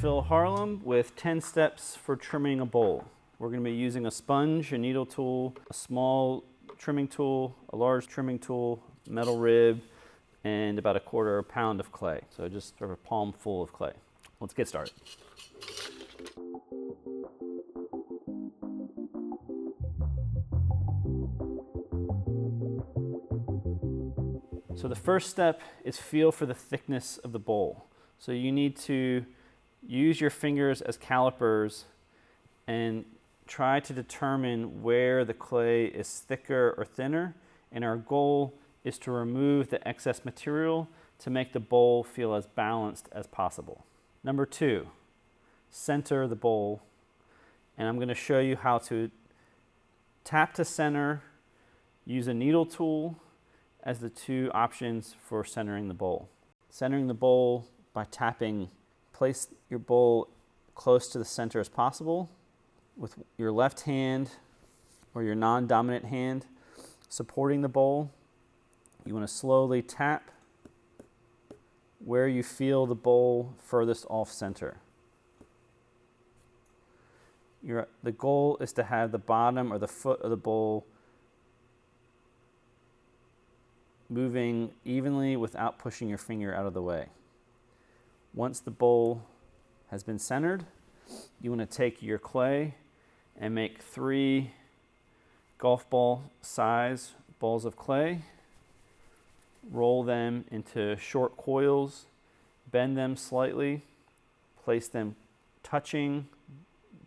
Phil Harlem with 10 steps for trimming a bowl. We're going to be using a sponge, a needle tool, a small trimming tool, a large trimming tool, metal rib, and about 1/4 pound of clay. So just sort of a palm full of clay. Let's get started. So the first step is feel for the thickness of the bowl. So you need to use your fingers as calipers and try to determine where the clay is thicker or thinner. And our goal is to remove the excess material to make the bowl feel as balanced as possible. Number 2, center the bowl. And I'm going to show you how to tap to center, use a needle tool as the 2 options for centering the bowl. Centering the bowl by tapping, place your bowl close to the center as possible with your left hand or your non-dominant hand supporting the bowl. You want to slowly tap where you feel the bowl furthest off center. The goal is to have the bottom or the foot of the bowl moving evenly without pushing your finger out of the way. Once the bowl has been centered, you want to take your clay and make 3 golf ball size balls of clay. Roll them into short coils, bend them slightly, place them touching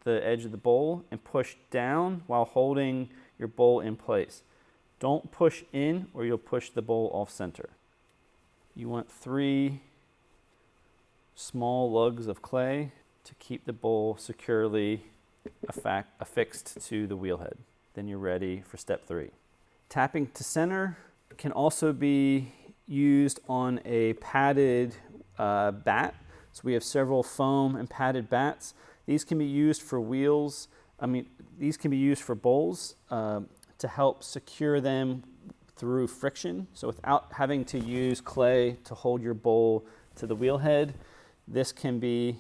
the edge of the bowl, and push down while holding your bowl in place. Don't push in or you'll push the bowl off center. You want 3 small lugs of clay to keep the bowl securely affixed to the wheel head. Then you're ready for step 3. Tapping to center can also be used on a padded bat. So we have several foam and padded bats. These can be used for wheels. These can be used for bowls to help secure them through friction. So without having to use clay to hold your bowl to the wheel head, this can be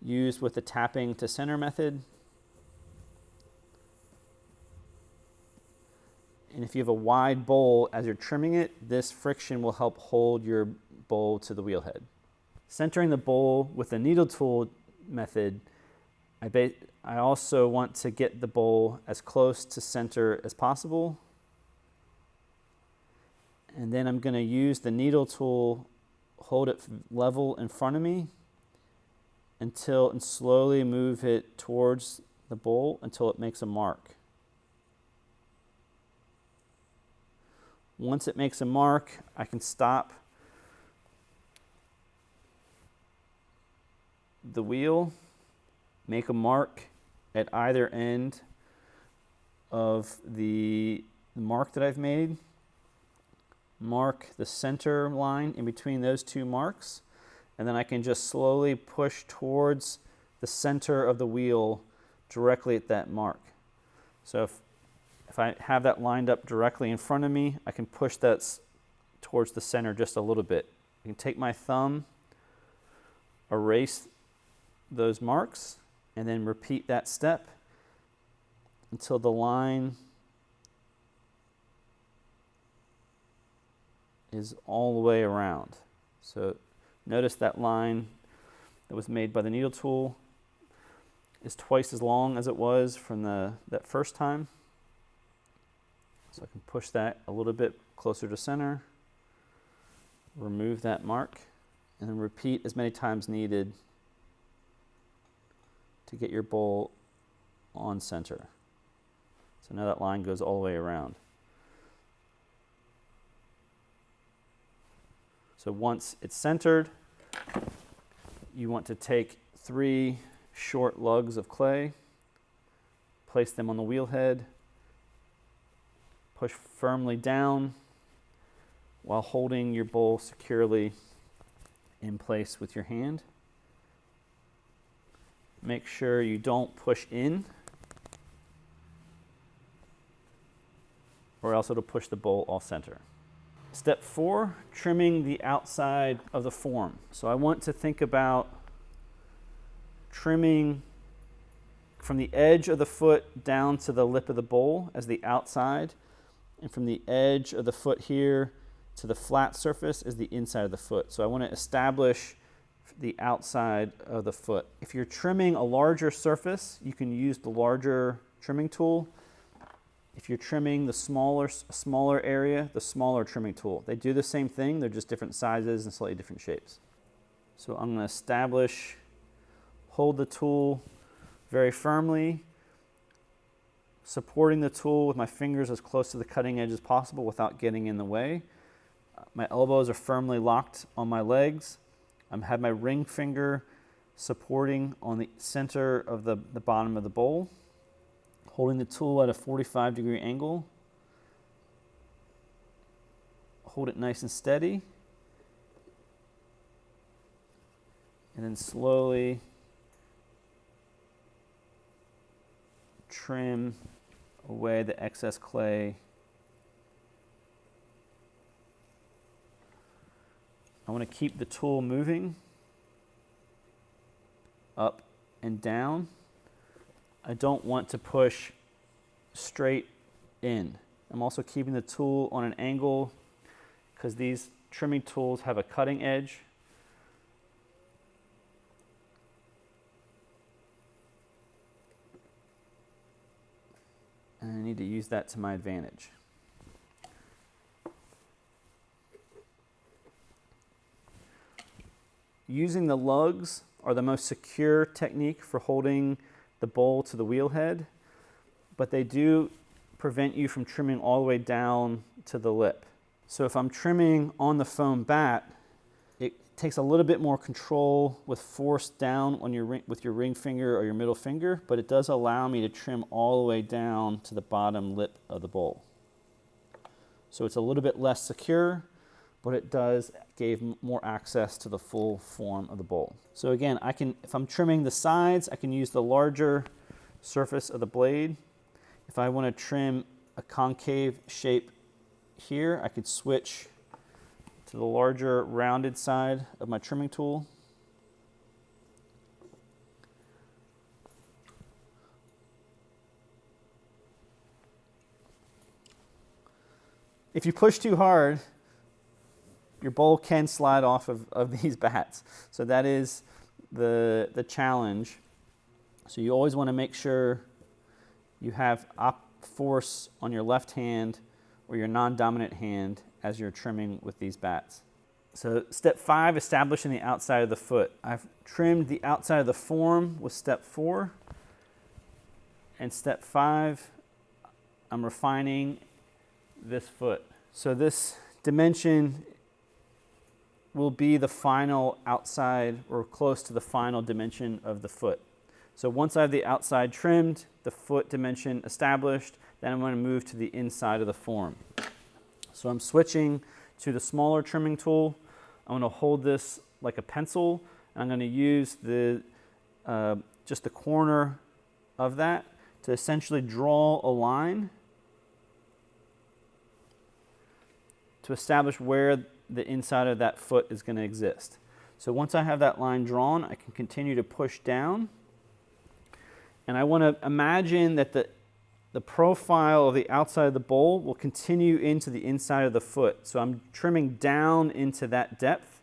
used with the tapping to center method. And if you have a wide bowl as you're trimming it, this friction will help hold your bowl to the wheel head. Centering the bowl with the needle tool method, I also want to get the bowl as close to center as possible. And then I'm going to use the needle tool, hold it level in front of me and slowly move it towards the bowl until it makes a mark. Once it makes a mark, I can stop the wheel, make a mark at either end of the mark that I've made, mark the center line in between those 2 marks, and then I can just slowly push towards the center of the wheel directly at that mark. So if I have that lined up directly in front of me, I can push that towards the center just a little bit. I can take my thumb, erase those marks, and then repeat that step until the line is all the way around. So notice that line that was made by the needle tool is twice as long as it was from that first time. So I can push that a little bit closer to center, remove that mark, and then repeat as many times needed to get your bowl on center. So now that line goes all the way around. So once it's centered, you want to take 3 short lugs of clay, place them on the wheel head, push firmly down while holding your bowl securely in place with your hand. Make sure you don't push in, or else it'll push the bowl off center. Step 4, trimming the outside of the form. So I want to think about trimming from the edge of the foot down to the lip of the bowl as the outside, and from the edge of the foot here to the flat surface is the inside of the foot. So I want to establish the outside of the foot. If you're trimming a larger surface, you can use the larger trimming tool. If you're trimming the smaller area, the smaller trimming tool. They do the same thing, they're just different sizes and slightly different shapes. So I'm going to establish, hold the tool very firmly, supporting the tool with my fingers as close to the cutting edge as possible without getting in the way. My elbows are firmly locked on my legs. I have my ring finger supporting on the center of the bottom of the bowl, holding the tool at a 45-degree angle. Hold it nice and steady, and then slowly trim away the excess clay. I want to keep the tool moving up and down. I don't want to push straight in. I'm also keeping the tool on an angle because these trimming tools have a cutting edge. And I need to use that to my advantage. Using the lugs are the most secure technique for holding the bowl to the wheel head, but they do prevent you from trimming all the way down to the lip. So if I'm trimming on the foam bat, it takes a little bit more control with force down on with your ring finger or your middle finger, but it does allow me to trim all the way down to the bottom lip of the bowl. So it's a little bit less secure, but it does give more access to the full form of the bowl. So again, if I'm trimming the sides, I can use the larger surface of the blade. If I want to trim a concave shape here, I could switch to the larger rounded side of my trimming tool. If you push too hard, your bowl can slide off of these bats. So that is the challenge. So you always want to make sure you have force on your left hand or your non-dominant hand as you're trimming with these bats. So step 5, establishing the outside of the foot. I've trimmed the outside of the form with step 4. And step 5, I'm refining this foot. So this dimension will be the final outside or close to the final dimension of the foot. So once I have the outside trimmed, the foot dimension established, then I'm going to move to the inside of the form. So I'm switching to the smaller trimming tool. I'm going to hold this like a pencil, and I'm going to use just the corner of that to essentially draw a line to establish where the inside of that foot is going to exist. So once I have that line drawn, I can continue to push down. And I want to imagine that the profile of the outside of the bowl will continue into the inside of the foot. So I'm trimming down into that depth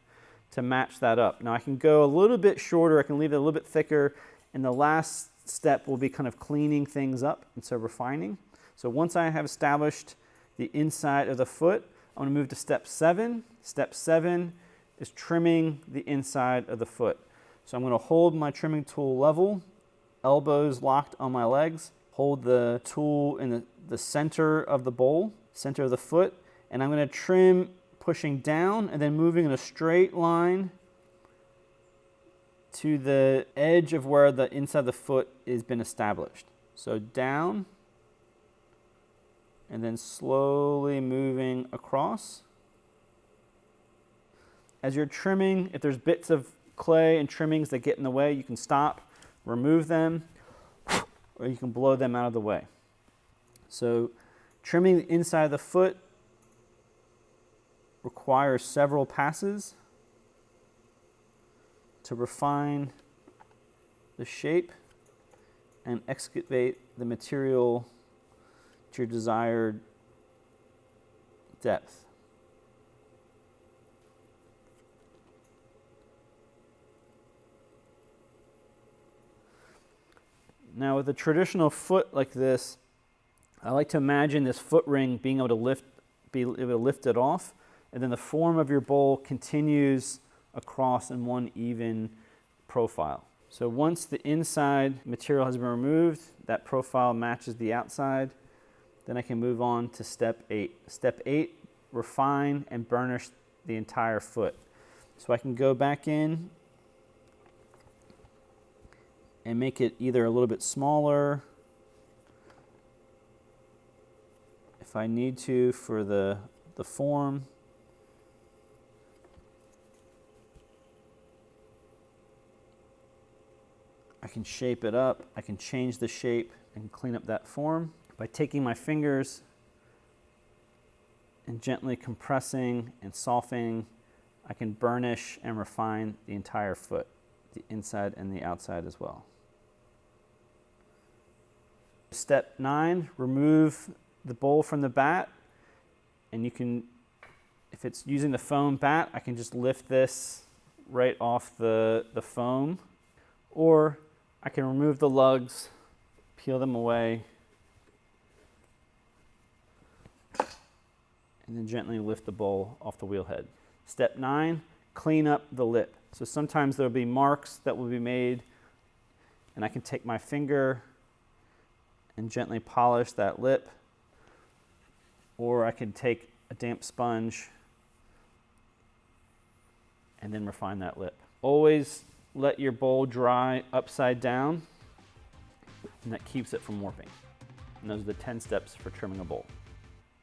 to match that up. Now I can go a little bit shorter, I can leave it a little bit thicker, and the last step will be kind of cleaning things up, and so refining. So once I have established the inside of the foot, I'm going to move to step 7. Step 7 is trimming the inside of the foot. So I'm going to hold my trimming tool level, elbows locked on my legs, hold the tool in the center of the bowl, center of the foot, and I'm going to trim pushing down and then moving in a straight line to the edge of where the inside of the foot has been established. So down, and then slowly moving across. As you're trimming, if there's bits of clay and trimmings that get in the way, you can stop, remove them, or you can blow them out of the way. So trimming the inside of the foot requires several passes to refine the shape and excavate the material to your desired depth. Now with a traditional foot like this, I like to imagine this foot ring being able to be able to lift it off, and then the form of your bowl continues across in one even profile. So once the inside material has been removed, that profile matches the outside, then I can move on to step 8. Step 8, refine and burnish the entire foot. So I can go back in and make it either a little bit smaller if I need to for the form. I can shape it up, I can change the shape and clean up that form by taking my fingers and gently compressing and softening. I can burnish and refine the entire foot, the inside and the outside as well. Step 9, remove the bowl from the bat, and you can, if it's using the foam bat, I can just lift this right off the foam, or I can remove the lugs, peel them away, and then gently lift the bowl off the wheel head. Step 9, clean up the lip. So sometimes there'll be marks that will be made, and I can take my finger and gently polish that lip, or I can take a damp sponge and then refine that lip. Always let your bowl dry upside down, and that keeps it from warping. And those are the 10 steps for trimming a bowl.